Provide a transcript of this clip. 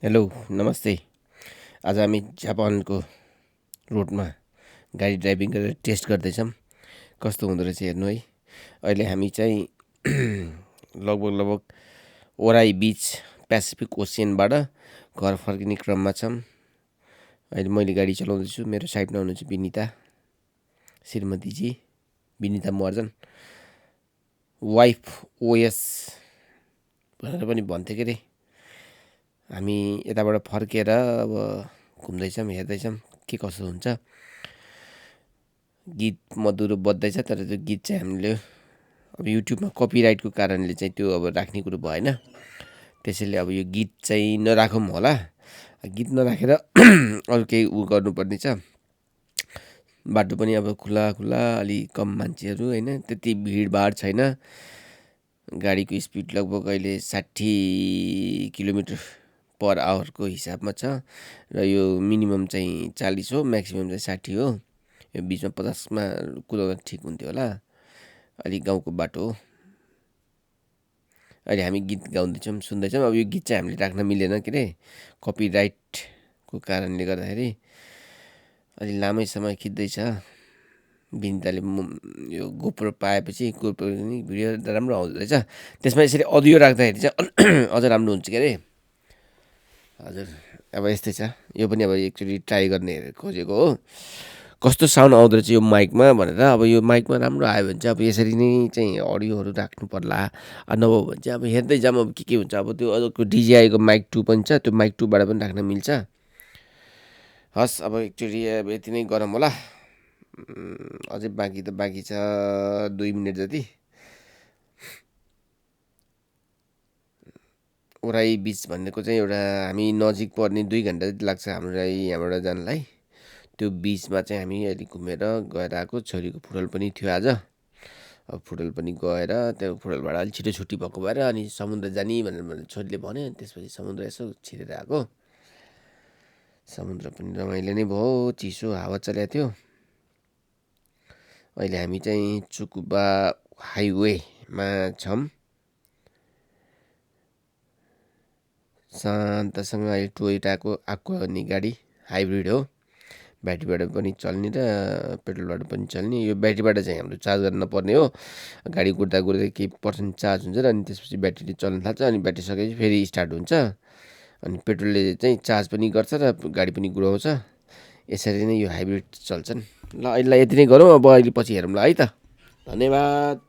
Hello नमस्ते। आज हामी जापानको रोडमा गाडी ड्राइभिङ गरेर टेस्ट गर्दैछौँ कस्तो हुँदो रहेछ हेर्नु है। अहिले हामी चाहिँ लगभग ओराई बिच पेसिफिक ओसियनबाट घर फर्किने क्रममा छौँ। अहिले मैले गाडी चलाउँदैछु, मेरो साइडमा हुनुहुन्छ विनिता श्रीमतीजी, विनिता महर्जन, वाइफ ओएस भनेर पनि भन्थ्यो के अरे। हामी यताबाट फर्केर अब घुम्दैछौँ, हेर्दैछौँ के कसो हुन्छ। गीत मधुरो बज्दैछ, तर त्यो गीत चाहिँ हामीले अब युट्युबमा कपिराइटको कारणले चाहिँ त्यो अब राख्ने कुरो भएन। त्यसैले अब यो गीत चाहिँ नराखौँ होला। गीत नराखेर अरू केही गर्नुपर्ने छ। बाटो पनि अब खुला अलि कम मान्छेहरू होइन, त्यति भिडभाड छैन। गाडीको स्पिड लगभग अहिले 60 किलोमिटर पर आवरको हिसाबमा छ र यो मिनिमम चाहिँ 40 हो, म्याक्सिमम चाहिँ 60 हो। यो बिचमा 50मा कुदाउँदा ठिक हुन्थ्यो होला। अलि गाउँको बाटो हो। अहिले हामी गीत गाउँदैछौँ, सुन्दैछौँ। अब यो गीत चाहिँ हामीले राख्न मिलेन के अरे, कपिराइटको कारणले गर्दाखेरि। अलि लामै समय खिच्दैछ। विनिताले यो गोप्रो पाएपछि गोप्रो भिडियो राम्रो आउँदो रहेछ। त्यसमा यसरी अडियो राख्दाखेरि चाहिँ अझ राम्रो हुन्छ के अरे। हजुर, अब यस्तै छ। यो पनि अब एकचोटि ट्राई गर्ने खोजेको हो, कस्तो साउन्ड आउँदो रहेछ यो माइकमा भनेर। अब यो माइकमा राम्रो आयो भने चाहिँ अब यसरी नै चाहिँ अडियोहरू राख्नु पर्ला, नभए भने चाहिँ अब हेर्दै जाऊँ अब के हुन्छ। अब त्यो अर्को डिजिआईको माइक 2 पनि छ, त्यो माइक 2बाट पनि राख्न मिल्छ। हस्, अब एकचोटि अब यति नै गरौँ होला। अझै बाँकी छ 2 मिनट जति। ओराई बिच भनेको चाहिँ एउटा हामी नजिक पर्ने 2 घन्टा जति लाग्छ हामीलाई यहाँबाट जानलाई। त्यो बिचमा चाहिँ हामी अहिले घुमेर गएर आएको। छोरीको फुटबल पनि थियो आज। अब फुटबल पनि गएर त्यो फुटबलबाट अलिक छिटो छुट्टी भएको भएर अनि समुद्र जाने भनेर छोरीले भन्यो। त्यसपछि समुद्र यसो छिरेर आएको। समुद्र पनि रमाइलो नै भयो, चिसो हावा चलेको थियो। अहिले हामी चाहिँ चुकुबा हाइवेमा छौँ। शान्तसँग अहिले टोयोटाको आक्वा भन्ने गाडी हाइब्रिड हो, ब्याट्रीबाट पनि चल्ने र पेट्रोलबाट पनि चल्ने। यो ब्याट्रीबाट चाहिँ हाम्रो चार्ज गर्न नपर्ने हो। गाडी कुद्दा केही पर्सेन्ट चार्ज हुन्छ र अनि त्यसपछि ब्याट्रीले चल्न थाल्छ। अनि ब्याट्री सकेपछि फेरि स्टार्ट हुन्छ। अनि पेट्रोलले चाहिँ चार्ज पनि गर्छ र गाडी पनि गुडाउँछ। यसरी नै यो हाइब्रिड चल्छन्। ल, अहिले यति नै गरौँ। अब अहिले पछि हेरौँला है त। धन्यवाद।